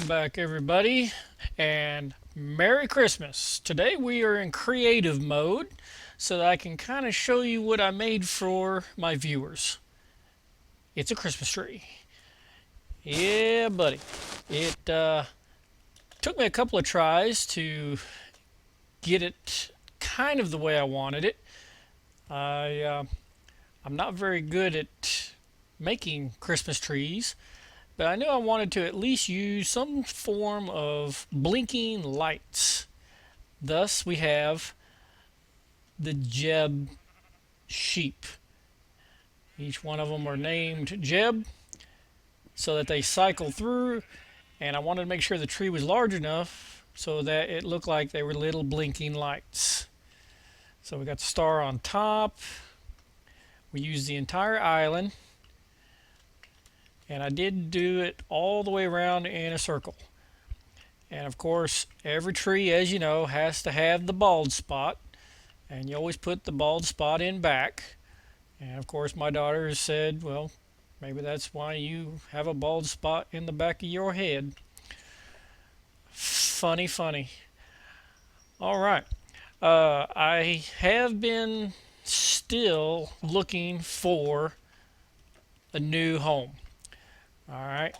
back, everybody, and Merry Christmas. Today we are in creative mode so that I can kind of show you what I made for my viewers. It's a Christmas tree. Yeah, buddy. It took me a couple of tries to get it kind of the way I wanted it. I, uh, I'm not very good at making Christmas trees, but I knew I wanted to at least use some form of blinking lights. Thus, we have the Jeb sheep. Each one of them are named Jeb so that they cycle through, and I wanted to make sure the tree was large enough so that it looked like they were little blinking lights. So we got the star on top. We used the entire island, and I did do it all the way around in a circle. And of course, every tree, as you know, has to have the bald spot, and you always put the bald spot in back. And of course, my daughter said, well, maybe that's why you have a bald spot in the back of your head. Funny, funny. All right. I have been still looking for a new home. All right.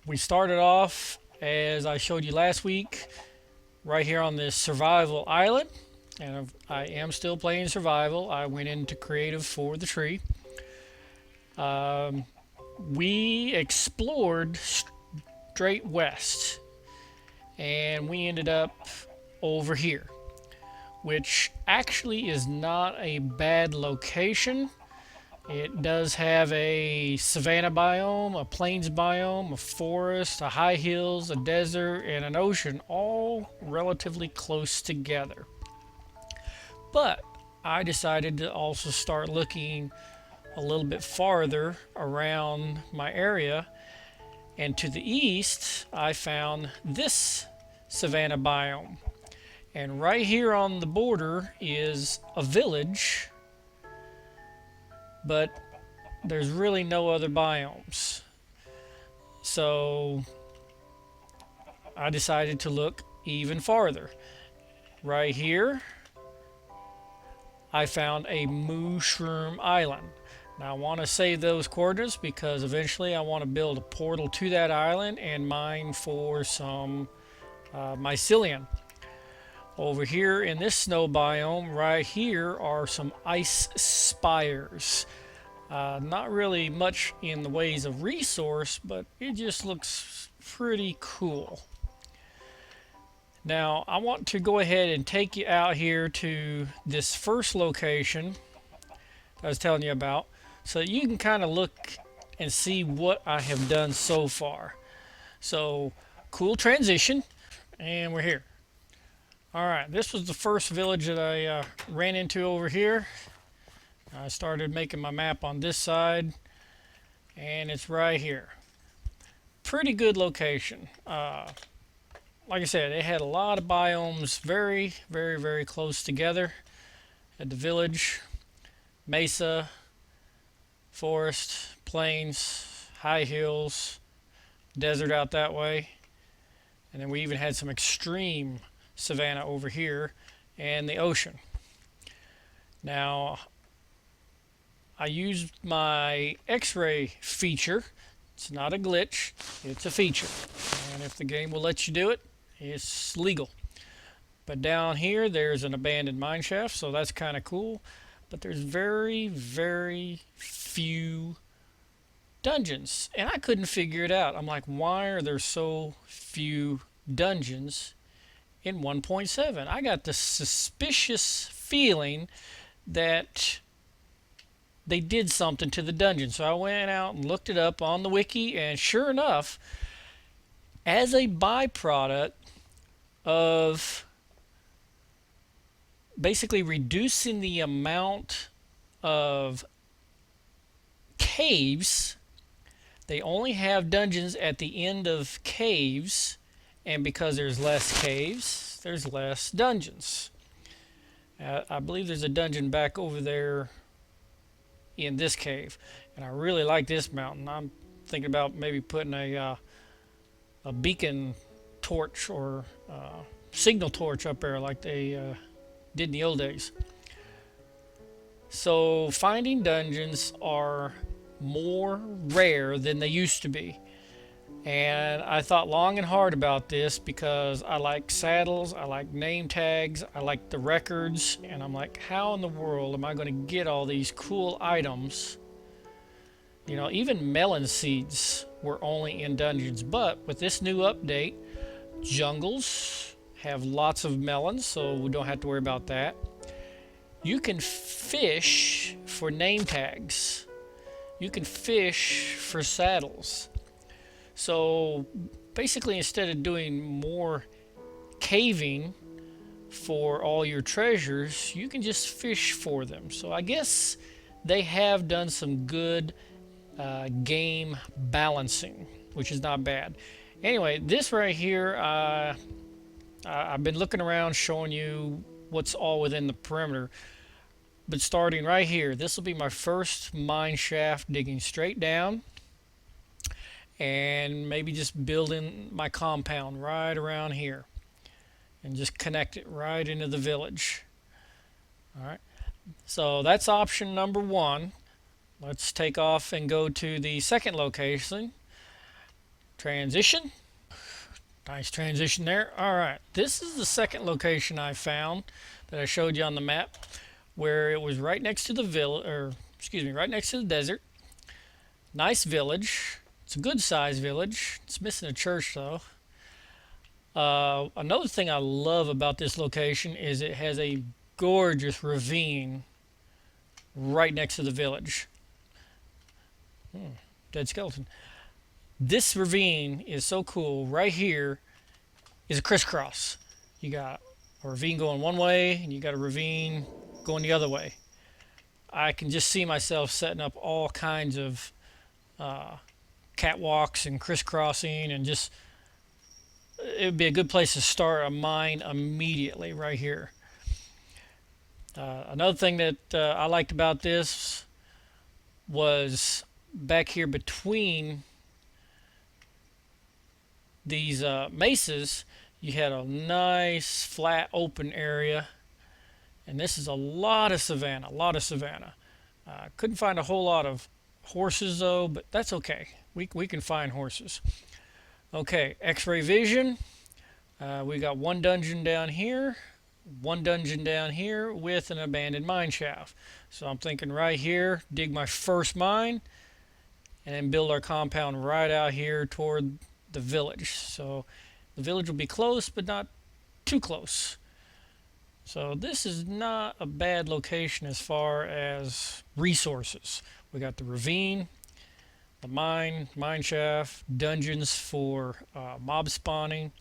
We started off, as I showed you last week, right here on this survival island. And I am still playing survival. I went into creative for the tree. Um, we explored straight west, and we ended up over here, which actually is not a bad location. It does have a savanna biome, a plains biome, a forest, a high hills, a desert, and an ocean, all relatively close together. But I decided to also start looking a little bit farther around my area, and to the east I found this savanna biome. And right here on the border is a village, but there's really no other biomes. So I decided to look even farther. Right here, I found a mushroom island. Now I want to save those coordinates because eventually I want to build a portal to that island and mine for some mycelium. Over here in this snow biome, right here are some ice spires. Not really much in the ways of resource, but it just looks pretty cool. Now I want to go ahead and take you out here to this first location I was telling you about, so that you can kind of look and see what I have done so far. So, cool transition, and we're here. Alright, this was the first village that I ran into over here. I started making my map on this side, and it's right here. Pretty good location. Like I said, it had a lot of biomes very, very, very close together. Had the village, mesa, forest, plains, high hills, desert out that way. And then we even had some extreme savanna over here and the ocean. Now, I used my X-ray feature. It's not a glitch, it's a feature. And if the game will let you do it, it's legal. But down here, there's an abandoned mine shaft, so that's kind of cool. But there's very, very few dungeons, and I couldn't figure it out. I'm like, why are there so few dungeons in 1.7? I got this suspicious feeling that they did something to the dungeon. So I went out and looked it up on the wiki, and sure enough, as a byproduct of basically reducing the amount of caves, they only have dungeons at the end of caves, and because there's less caves, there's less dungeons. I believe there's a dungeon back over there in this cave, and I really like this mountain. I'm thinking about maybe putting a a beacon torch or signal torch up there like they did in the old days. So finding dungeons are more rare than they used to be. And I thought long and hard about this because I like saddles, I like name tags, I like the records, and I'm like, how in the world am I going to get all these cool items? You know, even melon seeds were only in dungeons, but with this new update, jungles have lots of melons, so we don't have to worry about that. You can fish for name tags. You can fish for saddles. So basically, instead of doing more caving for all your treasures, you can just fish for them. So I guess they have done some good game balancing, which is not bad. Anyway, this right here, I've been looking around showing you what's all within the perimeter. But starting right here, this will be my first mine shaft, digging straight down and maybe just building my compound right around here and just connect it right into the village. All right, so that's option number one. Let's take off and go to the second location. Transition. Nice transition there. All right, this is the second location I found that I showed you on the map, where it was right next to the village, or excuse me, right next to the desert. Nice village. It's a good sized village. It's missing a church though. Another thing I love about this location is it has a gorgeous ravine right next to the village. Dead skeleton. This ravine is so cool. Right here is a crisscross. You got a ravine going one way and you got a ravine going the other way. I can just see myself setting up all kinds of catwalks and crisscrossing, and just it would be a good place to start a mine immediately right here. Another thing that I liked about this was back here between these mesas, you had a nice flat open area, and this is a lot of savanna. Couldn't find a whole lot of horses though, but that's okay. We can find horses. Okay, X-ray vision. We got one dungeon down here, one dungeon down here with an abandoned mine shaft. So I'm thinking right here, dig my first mine, and then build our compound right out here toward the village. So the village will be close, but not too close. So this is not a bad location as far as resources. We got the ravine, the mine shaft, dungeons for mob spawning.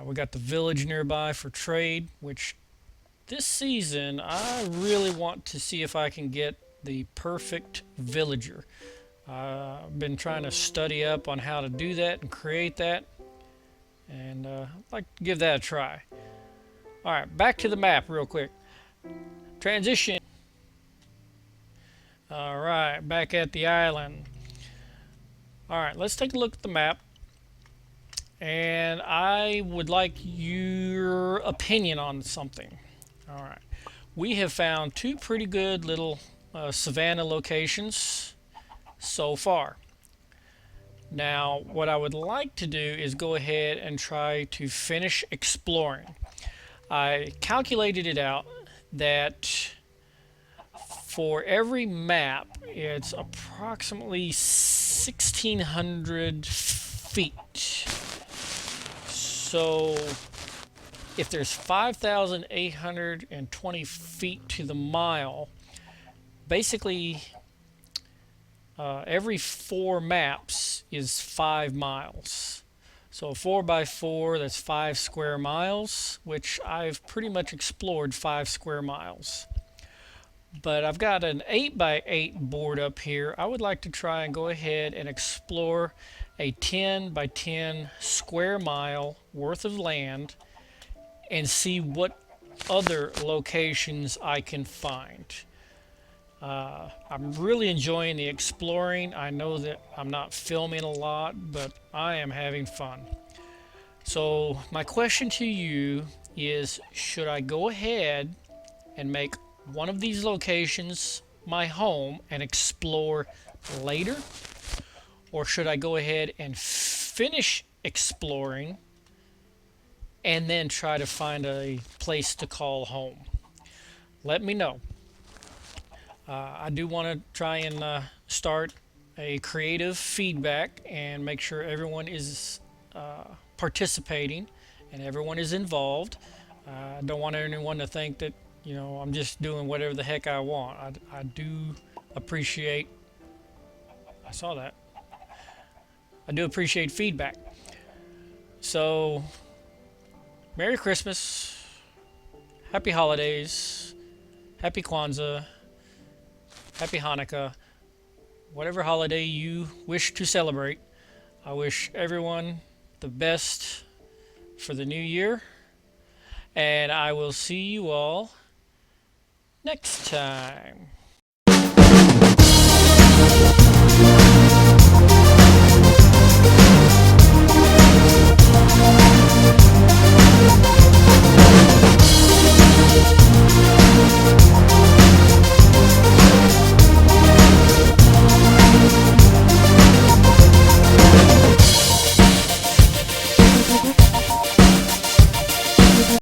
We got the village nearby for trade, which this season I really want to see if I can get the perfect villager. I've been trying to study up on how to do that and create that, and I'd like to give that a try. All right, back to the map real quick. Transition. All right, back at the island. All right, let's take a look at the map, and I would like your opinion on something. All right, we have found two pretty good little savanna locations so far. Now, what I would like to do is go ahead and try to finish exploring. I calculated it out that for every map, it's approximately 1,600 feet. So if there's 5,820 feet to the mile, basically every 4 maps is 5 miles. So 4 by 4, that's 5 square miles, which I've pretty much explored 5 square miles. But I've got an 8 by 8 board up here. I would like to try and go ahead and explore a 10 by 10 square mile worth of land and see what other locations I can find. I'm really enjoying the exploring. I know that I'm not filming a lot, but I am having fun. So, my question to you is, should I go ahead and make one of these locations my home and explore later? Or should I go ahead and finish exploring and then try to find a place to call home? Let me know. I do want to try and start a creative feedback and make sure everyone is participating and everyone is involved. I don't want anyone to think that I'm just doing whatever the heck I want. I do appreciate. I saw that. I do appreciate feedback. So, Merry Christmas, Happy Holidays, Happy Kwanzaa, Happy Hanukkah, whatever holiday you wish to celebrate. I wish everyone the best for the new year, and I will see you all next time.